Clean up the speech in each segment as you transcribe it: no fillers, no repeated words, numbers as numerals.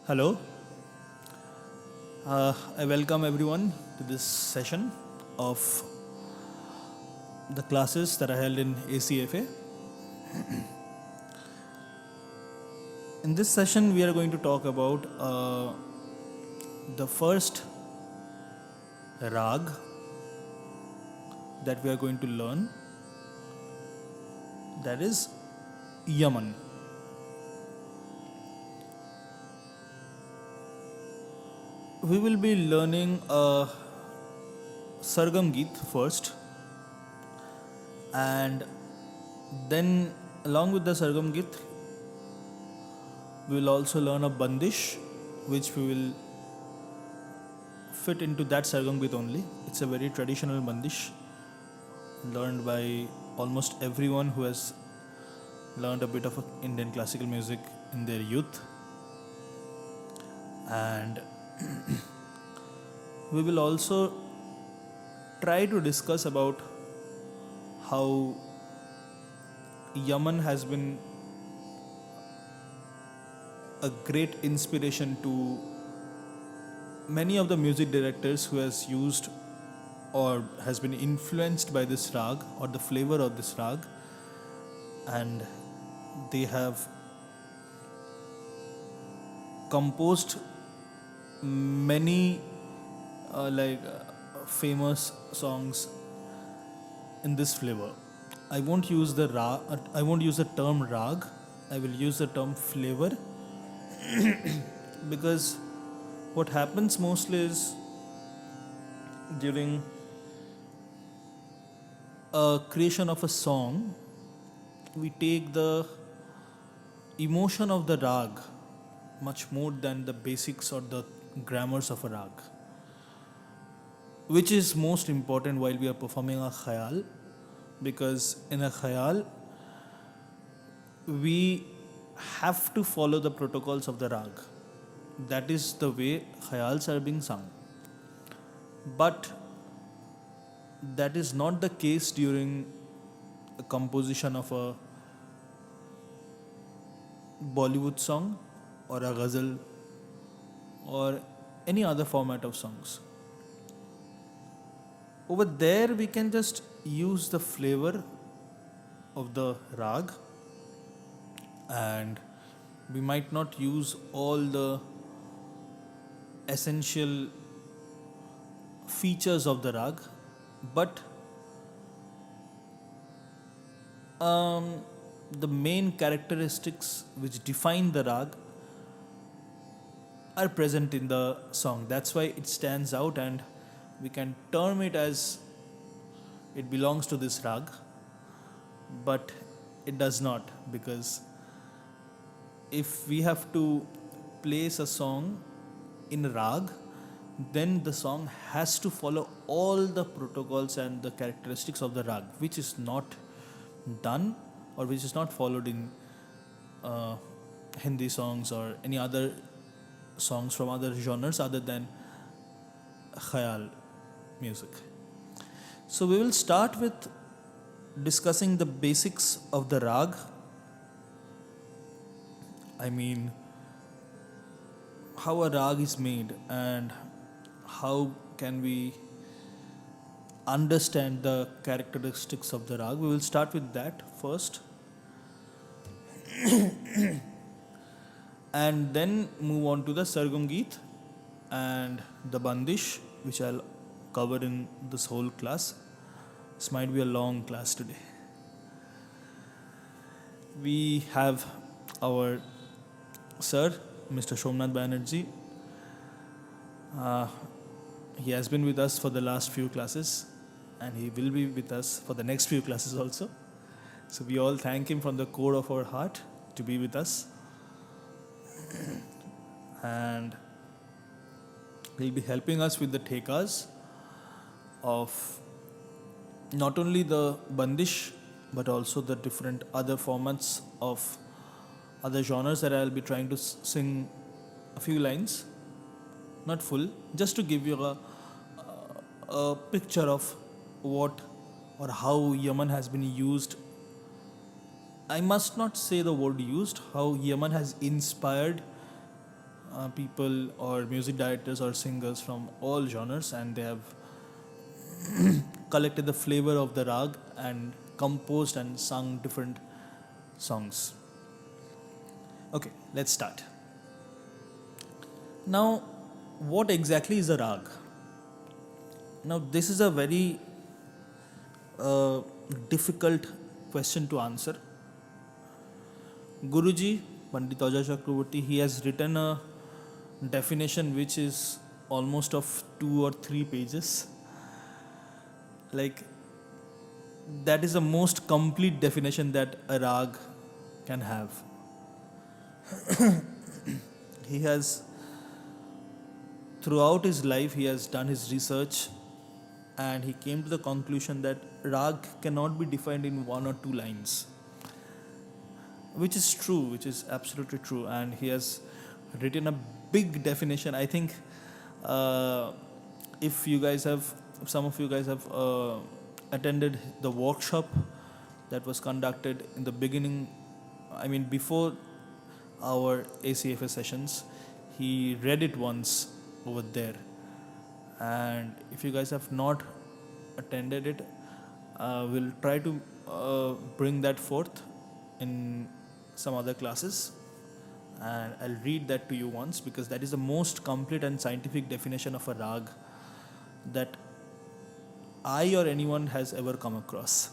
Hello, I welcome everyone to this session of the classes that are held in ACFA. In this session, we are going to talk about the first rag that we are going to learn, that is Yaman. We will be learning Sargam Geet first, and then along with the Sargam Geet, we will also learn a Bandish, which we will fit into that Sargam Geet only. It's a very traditional Bandish learned by almost everyone who has learned a bit of Indian classical music in their youth. And we will also try to discuss about how Yaman has been a great inspiration to many of the music directors who has used or has been influenced by this rag or the flavor of this rag, and they have composed many famous songs in this flavor. I won't use the I won't use the term rag. I will use the term flavor because what happens mostly is during a creation of a song, we take the emotion of the rag much more than the basics or the grammars of a rag, which is most important while we are performing a khayal, because in a khayal we have to follow the protocols of the rag. That is the way khayals are being sung. But that is not the case during a composition of a Bollywood song or a ghazal or any other format of songs. Over there, we can just use the flavor of the rag, and we might not use all the essential features of the rag, but the main characteristics which define the rag are present in the song. That's why it stands out, and we can term it as it belongs to this rag, but it does not, because if we have to place a song in rag, then the song has to follow all the protocols and the characteristics of the rag, which is not done or which is not followed in Hindi songs or any other songs from other genres other than khayal music. So we will start with discussing the basics of the rag. I mean, how a rag is made and how can we understand the characteristics of the rag. We will start with that first and then move on to the Sargam Geet and the Bandish, which I'll cover in this whole class. This might be a long class today. We have our sir, Mr. Shomnath Banerjee. He has been with us for the last few classes, and he will be with us for the next few classes also. So we all thank him from the core of our heart to be with us. And he'll be helping us with the thekas of not only the Bandish but also the different other formats of other genres that I'll be trying to sing a few lines, not full, just to give you a picture of what or how Yaman has been used. I must not say the word used, how Yaman has inspired people or music directors or singers from all genres, and they have collected the flavor of the rag and composed and sung different songs. Okay, let's start. Now, what exactly is a rag? Now, this is a very uh, difficult question to answer. Guruji, Pandit Ajay Chakraborty, he has written a definition which is almost of 2 or 3 pages. Like, that is the most complete definition that a rag can have. He has, throughout his life, he has done his research, and he came to the conclusion that rag cannot be defined in 1 or 2 lines, which is true, which is absolutely true. And he has written a big definition. I think uh, if you guys have, if some of you guys have attended the workshop that was conducted in the beginning, I mean, before our ACFA sessions, he read it once over there. And if you guys have not attended it, we'll try to bring that forth in some other classes, and I'll read that to you once, because that is the most complete and scientific definition of a rag that I or anyone has ever come across.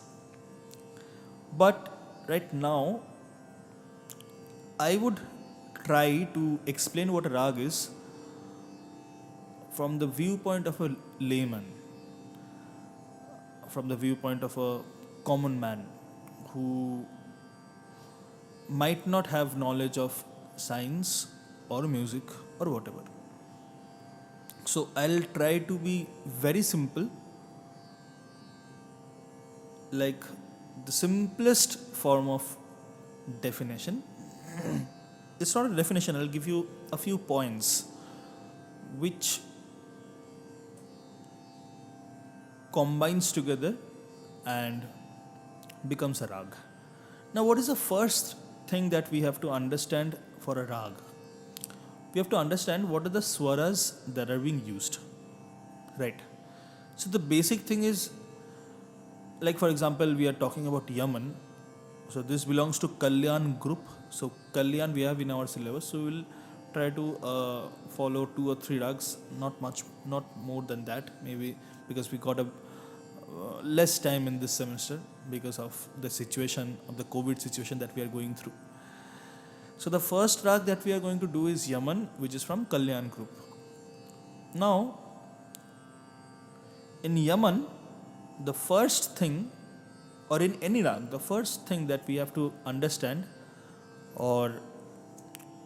But right now, I would try to explain what a rag is from the viewpoint of a layman, from the viewpoint of a common man who might not have knowledge of science or music or whatever. So I'll try to be very simple, like the simplest form of definition. It's not a definition, I'll give you a few points which combines together and becomes a rag. Now, what is the first thing that we have to understand for a rag? We have to understand what are the swaras that are being used, right? So the basic thing is, like for example, we are talking about Yaman. So this belongs to Kalyan group. So Kalyan we have in our syllabus. So we will try to follow 2 or 3 rags, not much, not more than that, maybe, because we got a less time in this semester because of the situation of the COVID situation that we are going through. So the first rag that we are going to do is Yaman, which is from Kalyan group. Now, in Yaman, the first thing, or in any rag, the first thing that we have to understand or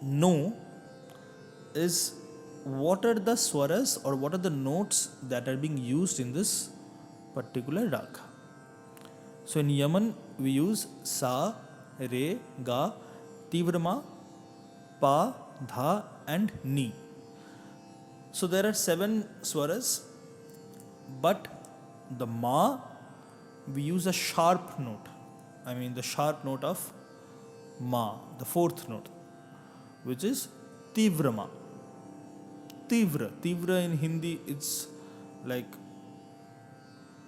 know is what are the swaras or what are the notes that are being used in this particular rag. So in Yaman, we use Sa, Re, Ga, Tivrama, Pa, Dha, and Ni. So there are 7 swaras, but the Ma, we use a sharp note. I mean the sharp note of Ma, the 4th note, which is Tivrama. Tivra in Hindi, it's like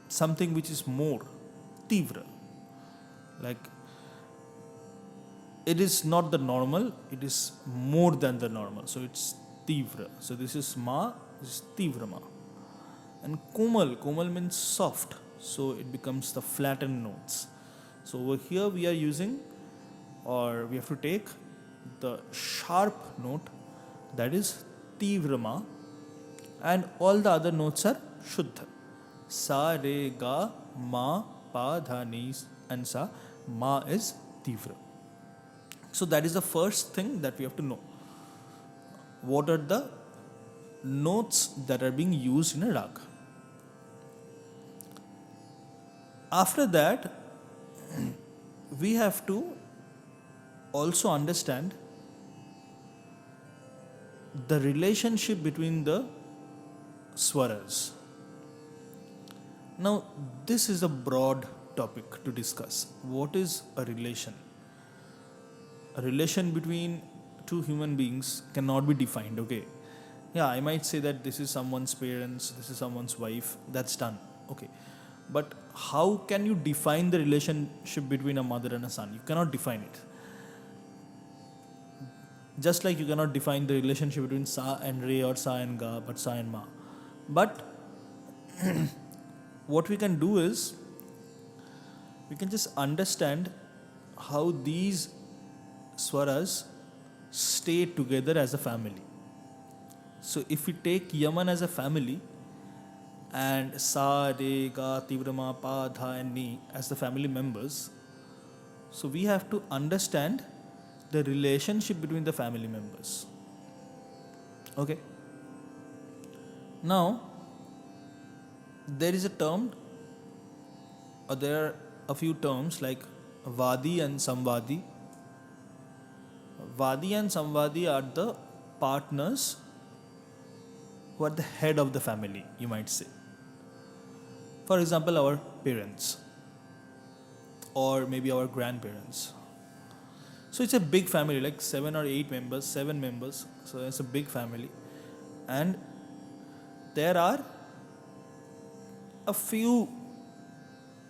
something which is more. Tivra. Like, it is not the normal, it is more than the normal. So it's Tivra. So this is Ma, this is Tivrama. And Komal means soft. So it becomes the flattened notes. So over here we are using, or we have to take the sharp note, that is Tivrama, and all the other notes are Shuddha. Sa, Re, Ga, Ma, Pa, Dha, Ni, and Sa. Ma is Tivra. So that is the first thing that we have to know. What are the notes that are being used in a rag? After that, we have to also understand the relationship between the swaras. Now, this is a broad topic to discuss. What is a relation? A relation between two human beings cannot be defined, okay? Yeah, I might say that this is someone's parents, this is someone's wife, that's done, okay. But how can you define the relationship between a mother and a son? You cannot define it. Just like you cannot define the relationship between Sa and Re or Sa and Ga, but Sa and Ma. But what we can do is we can just understand how these swaras stay together as a family. So if we take Yaman as a family and Sa, Re, Ga, Tivrama, Pa, Dha and Ni as the family members, so we have to understand the relationship between the family members. Okay. Now, there is a term, or there are a few terms like Vadi and Samvadi. Vadi and Samvadi are the partners who are the head of the family, you might say. For example, our parents, or maybe our grandparents. So it's a big family, like 7 or 8 members, 7 members. So it's a big family. And there are a few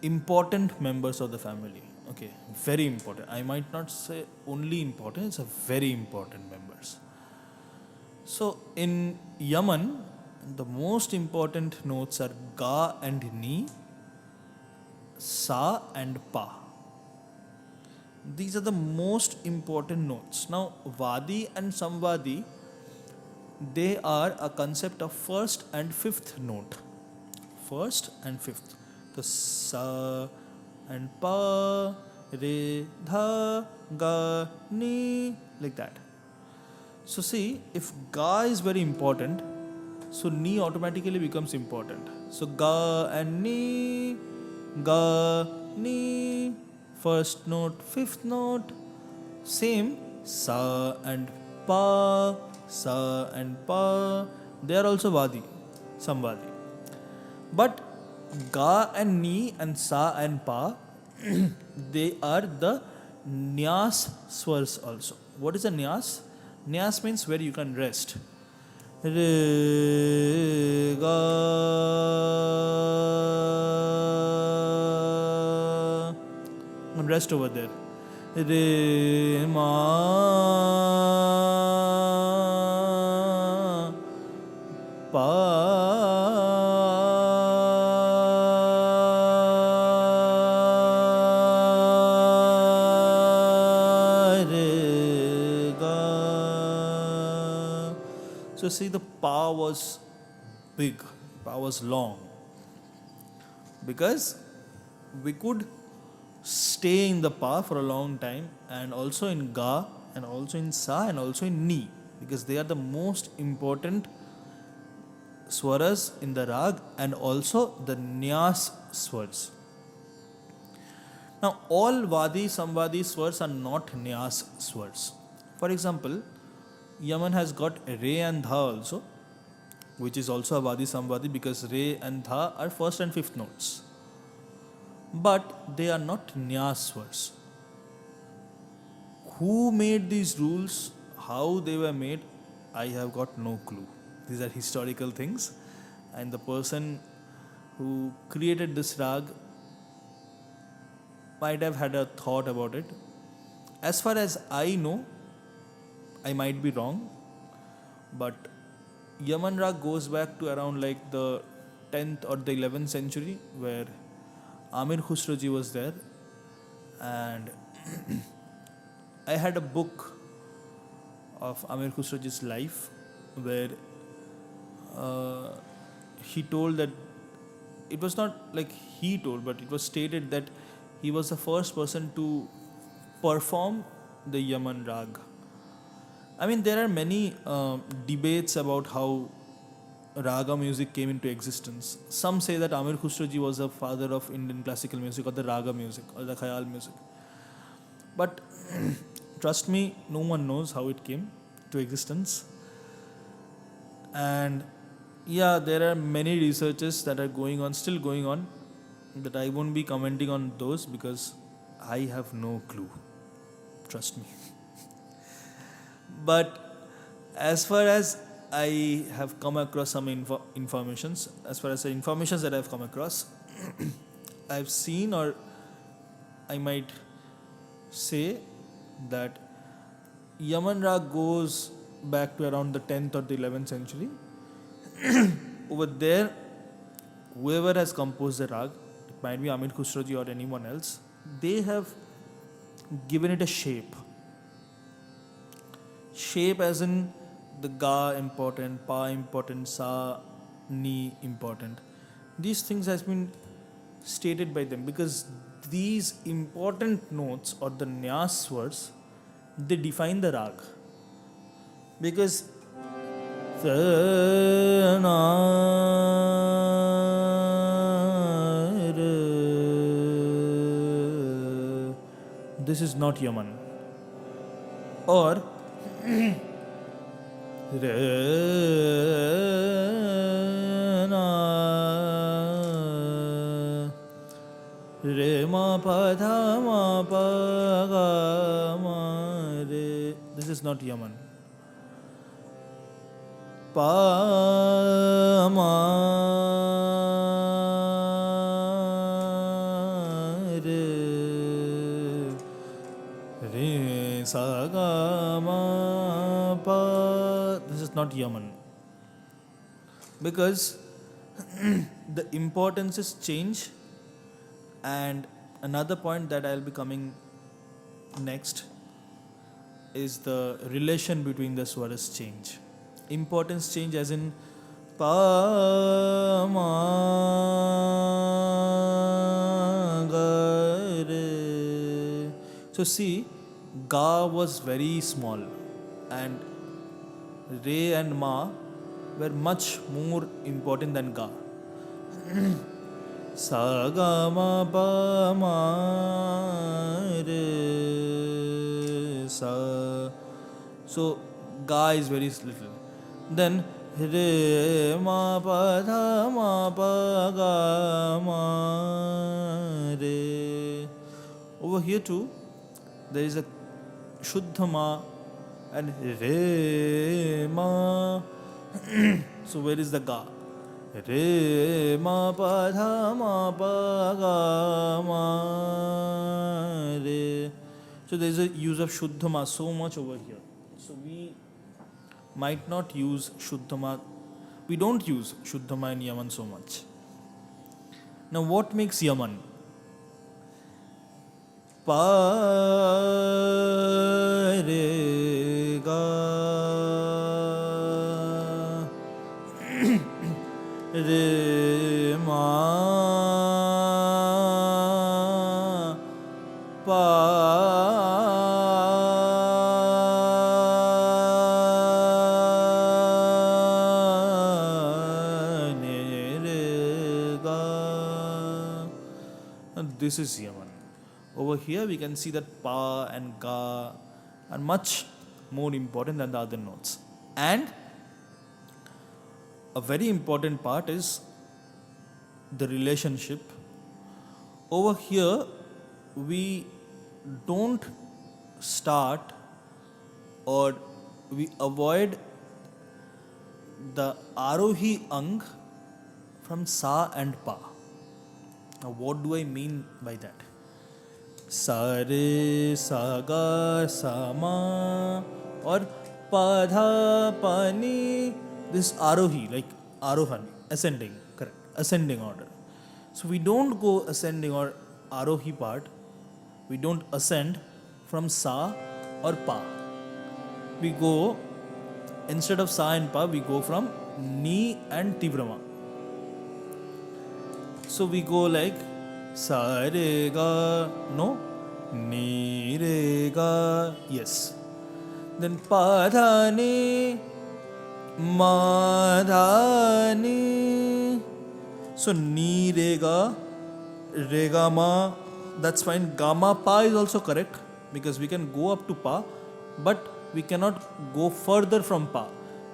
important members of the family. Okay, very important. I might not say only important, it's a very important members. So in Yaman, the most important notes are Ga and Ni, Sa and Pa. These are the most important notes. Now, Vadi and Samvadi, they are a concept of first and fifth note. First and fifth. The Sa and Pa, Re, Dha, Ga, Ni, like that. So see, if Ga is very important, so Ni automatically becomes important. So Ga and Ni, Ga, Ni, first note, fifth note. Same, Sa and Pa, Sa and Pa, they are also Vadi, Samvadi. But Ga and Ni and Sa and Pa, they are the Nyas swars also. What is a Nyas? Nyas means where you can rest. Re, Ga, and rest over there. Re, Ma, Pa, So see, the Pa was big, Pa was long, because we could stay in the Pa for a long time, and also in Ga, and also in Sa, and also in Ni, because they are the most important swaras in the rag and also the Nyas swars. Now, all Vadi, Samvadi swars are not Nyas swars. For example, Yaman has got Re and Dha also, which is also a Vadi Samvadi, because Re and Dha are first and fifth notes. But they are not Nyas swars. Who made these rules, how they were made, I have got no clue. These are historical things, and the person who created this rag might have had a thought about it. As far as I know, I might be wrong, but Yaman rag goes back to around like the 10th or the 11th century, where Amir Khusro ji was there, and I had a book of Amir Khusro ji's life, where he told that it was not like he told, but it was stated that he was the first person to perform the Yaman rag. I mean, there are many debates about how raga music came into existence. Some say that Amir Khusro ji was the father of Indian classical music, or the raga music, or the khayal music. But trust me, no one knows how it came to existence. And yeah, there are many researches that are going on, still going on, that I won't be commenting on those because I have no clue. Trust me. But as far as I have come across some informations, as far as the informations that I've come across, I've seen, or I might say that Yaman Rag goes back to around the 10th or the 11th century. Over there, whoever has composed the rag, it might be Amir Khusroji or anyone else, they have given it a shape. Shape as in the ga important, pa important, sa, ni important. These things has been stated by them because these important notes or the nyas words, they define the rag. Because this is not Yaman. Or re ma pa dha ma pa ga ma re. This is not Yaman. Pa ma re re sa ga ma pa. This is not Yaman. Because the importances change. And another point that I'll be coming next is the relation between the swaras change. Importance change as in pa ma ga re. So see, ga was very small and re and ma were much more important than ga. Sa ga ma pa ma re sa. So ga is very little. Then re ma pa dha ma pa ga ma re. Over here too, there is a shuddha ma and re ma. So where is the ga? Re ma pa dha ma pa ga ma re. So there is a use of shuddha ma so much over here. So we might not use shuddha ma. We don't use shuddha ma in Yaman so much. Now what makes Yaman? Pa re ga re ma pa ne re ga. And this is Yaman. Over here we can see that pa and ga are much more important than the other notes. And a very important part is the relationship. Over here we don't start or we avoid the Arohi Ang from sa and pa. Now what do I mean by that? Sa re sa ga sa ma or pa dha pa ni. This Arohi, like Arohan, ascending, correct, ascending order. So we don't go ascending or Arohi part, we don't ascend from sa or pa. We go, instead of sa and pa, we go from ni and tivrama. So we go like sa re ga, no, ni re ga, yes. Then pa dha ni, ma dha ni. So ni re ga ma, that's fine. Ga ma pa is also correct because we can go up to pa, but we cannot go further from pa.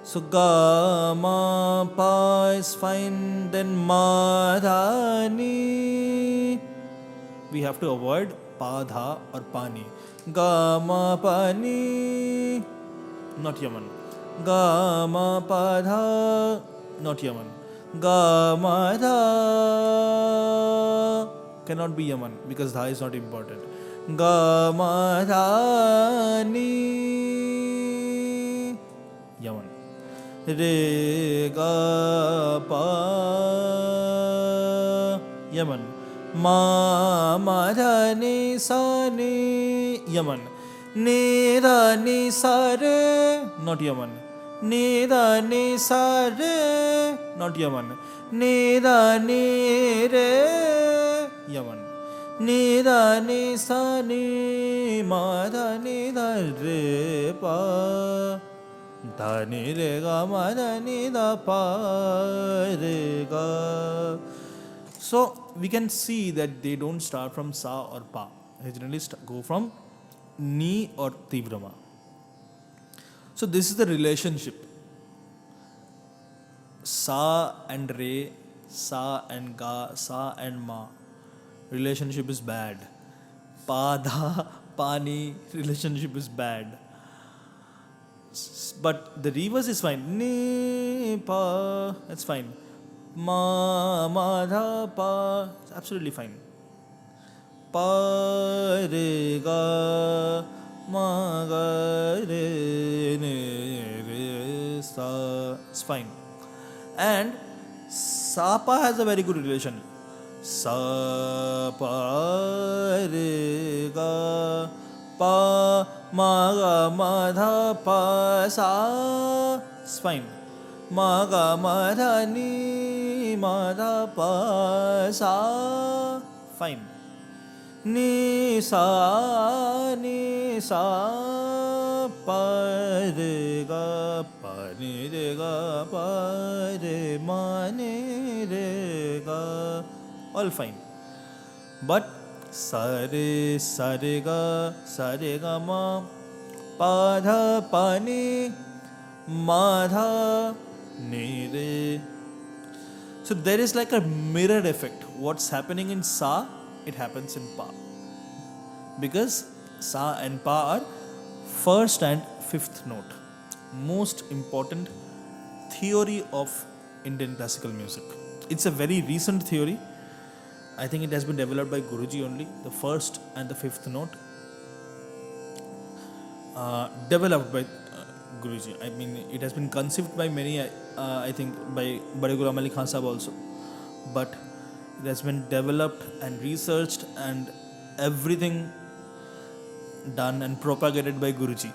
So ga ma pa is fine. Then ma dha ni, we have to avoid pa dha or pa ni. Ga ma pa ni. not Yaman. Ga ma pa dha, not Yaman. Ga ma dha, cannot be Yaman because dha is not important. Ga ma dha ni, Yaman. Re ga pa, Yaman. Ma dha ni sa ni, Yaman. Ni da ni sa re, not Yaman. Ni da ni sa re, not Yaman. Ni da ni re, Yaman. Ni da ni sa ni, ma da ni da re pa, da ni re ga ma da ni da pa re ga. So we can see that they don't start from sa or pa. They generally go from ni or tivrama. So this is the relationship. Sa and re, sa and ga, sa and ma. Relationship is bad. Pa dha, pa ni, relationship is bad. But the reverse is fine. Ni pa, that's fine. Ma dha pa, it's absolutely fine. Pa re ga ma ga re ne re sa, it's fine. And sa pa has a very good relation. Sa pa re ga pa ma ga ma dha pa sa, it's fine. Ma ga ma dha ni ma dha pa sa, fine. Ni sa pa re ga pa ni re ga pa re ma ni re ga, all fine. But sa re ga ma pa dha pa ni ma dha ni re. So there is like a mirror effect. What's happening in sa, it happens in pa. Because sa and pa are first and fifth note. Most important theory of Indian classical music. It's a very recent theory. I think it has been developed by Guruji only. The first and the fifth note developed by Guruji. I mean, it has been conceived by many, I think by Bade Ghulam Ali Khan Sahab also. But it has been developed and researched and everything done and propagated by Guruji.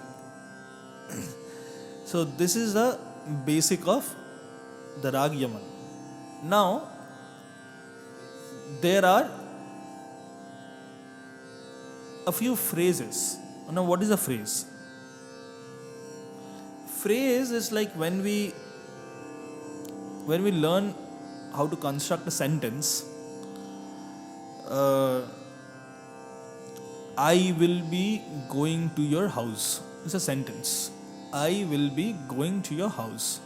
So this is the basic of the Rag Yaman. Now, there are a few phrases. Now, what is a phrase? Phrase is like when we learn how to construct a sentence. I will be going to your house. It's a sentence. I will be going to your house.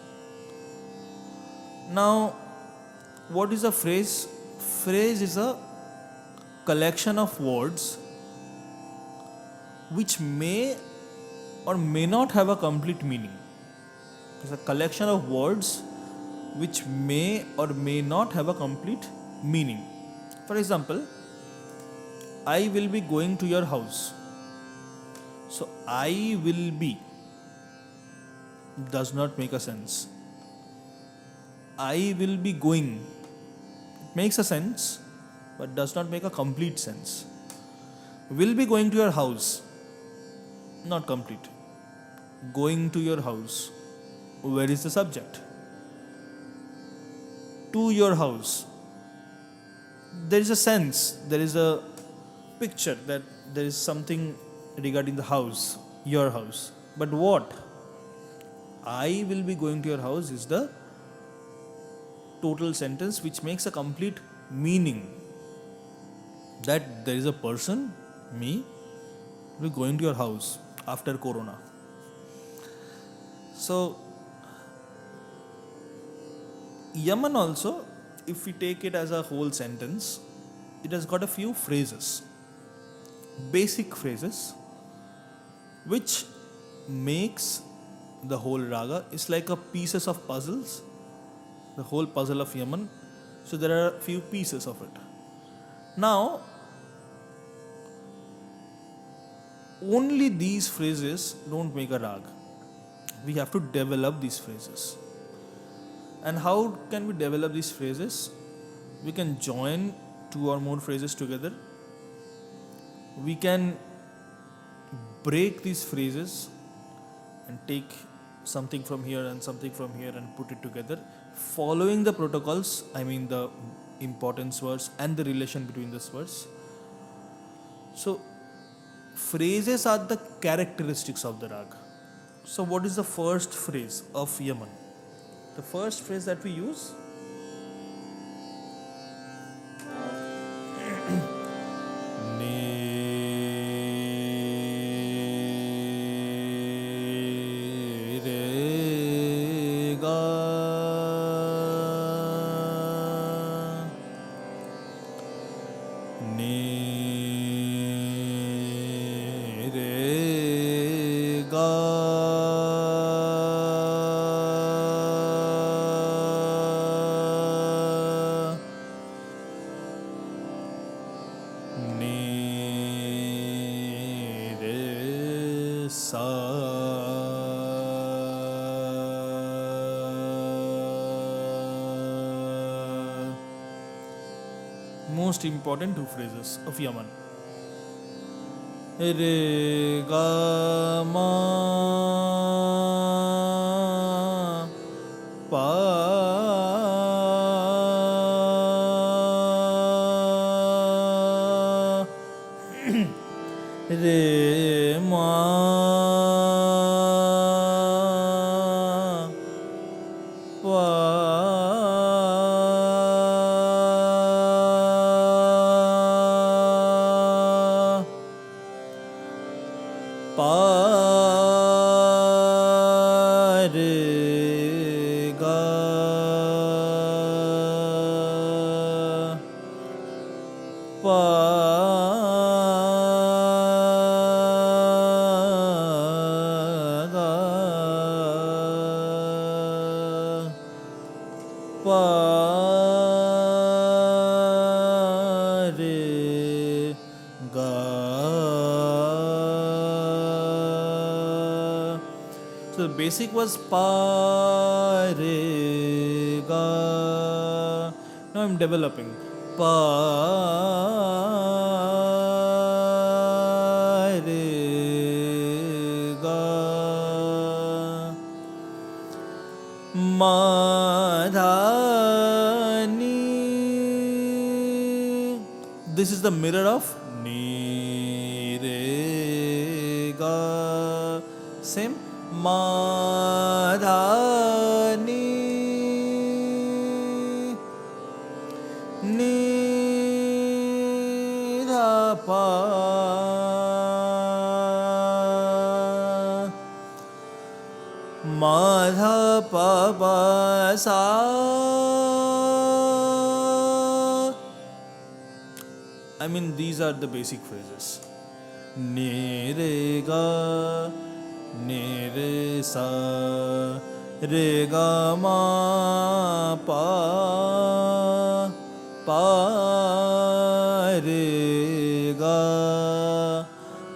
Now, what is a phrase? Phrase is a collection of words which may or may not have a complete meaning. It's a collection of words which may or may not have a complete meaning. For example, I will be going to your house. So, I will be does not make a sense. I will be going. It makes a sense, but does not make a complete sense. Will be going to your house. Not complete. Going to your house. Where is the subject? To your house. There is a sense, there is a picture that there is something regarding the house, your house. But what? I will be going to your house is the total sentence which makes a complete meaning. That there is a person, me, will be going to your house after Corona. So, Yaman also, if we take it as a whole sentence, it has got a few phrases, basic phrases, which makes the whole raga. It's like a pieces of puzzles, the whole puzzle of Yaman. So there are a few pieces of it. Now, only these phrases don't make a rag. We have to develop these phrases. And how can we develop these phrases? We can join two or more phrases together. We can break these phrases and take something from here and something from here and put it together, following the protocols, I mean the importance words and the relation between these words. So, phrases are the characteristics of the rag. So, what is the first phrase of Yaman? The first phrase that we use, ne re ga, ne re ga. Most important two phrases of Yaman. Re ga ma pa re ma pa re ga pa ga pa re ga. So the basic was pa re ga. Now I'm developing pa re ga ma dha ni. This is the mirror of ni re ga. Same ma dha ni, ni dha pa, ma dha pa pa sa. I mean, these are the basic phrases. Ni re ga, ni re sa, re ga ma pa, pa re ga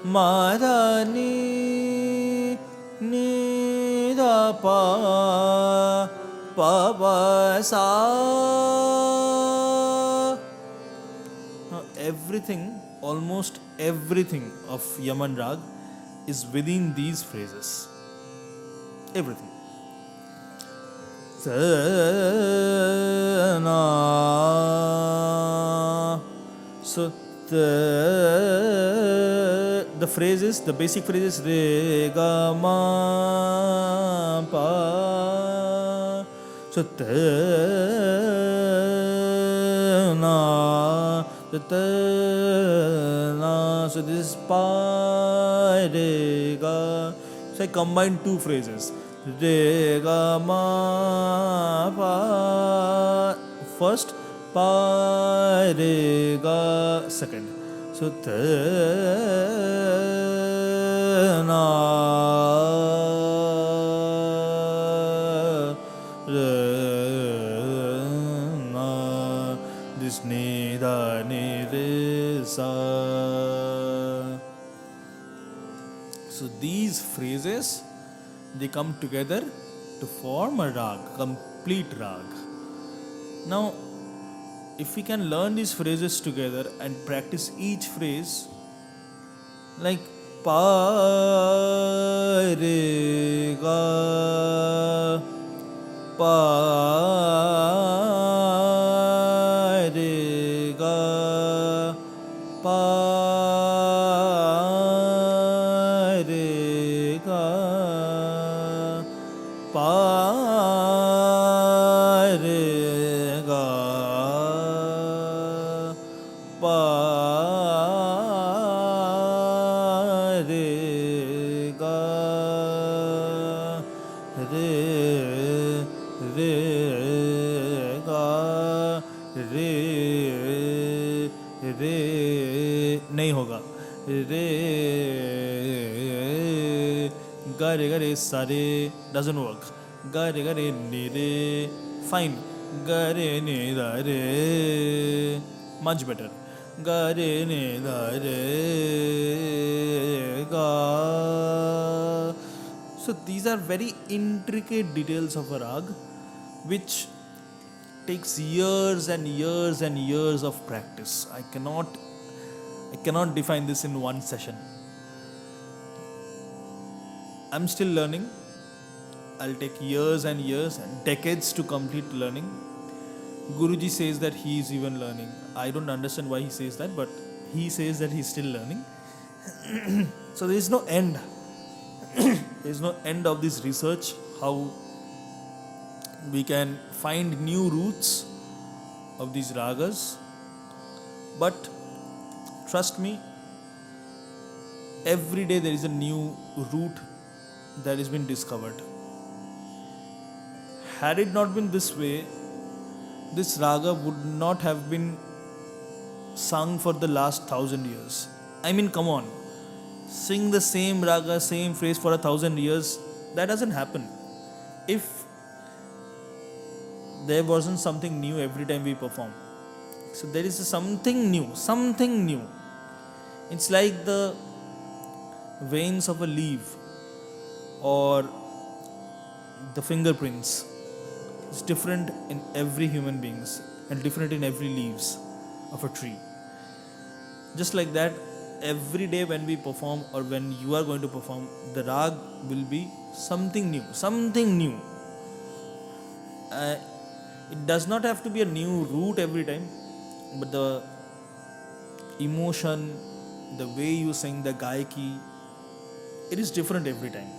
ma dha ni, ni dha pa, pa pa sa. Now everything, almost everything of Yaman Rag is within these phrases. Everything. So the phrases, the basic phrases re ga ma pa. So so this is pa re ga. So I combine two phrases. Re ga ma pa first, pa re ga second. So na, this ni da ni re sa. So these phrases, they come together to form a rag, complete rag. Now, if we can learn these phrases together and practice each phrase, like pa re ga, pa re ga, pa re ga, pa re ga, pa re ga, re re ga, re रे नहीं होगा, रे गा रे सा रे doesn't work, गा रे नि रे fine, गा रे नि दा रे much better, गा रे नि दा रे गा. So these are very intricate details of a rag which takes years and years and years of practice. I cannot define this in one session. I'm still learning. I'll take years and years and decades to complete learning. Guruji says that he is even learning. I don't understand why he says that, but he says that he's still learning. So there is no end. There is no end of this research, how we can find new roots of these ragas. But trust me, every day there is a new root that has been discovered. Had it not been this way, this raga would not have been sung for the last 1,000 years. I mean, come on, sing the same raga, same phrase for 1,000 years, that doesn't happen. If there wasn't something new every time we perform. So there is something new. It's like the veins of a leaf or the fingerprints. It's different in every human beings and different in every leaves of a tree. Just like that, every day when we perform or when you are going to perform, the rag will be something new. It does not have to be a new root every time, but the emotion, the way you sing, the gaiki, it is different every time.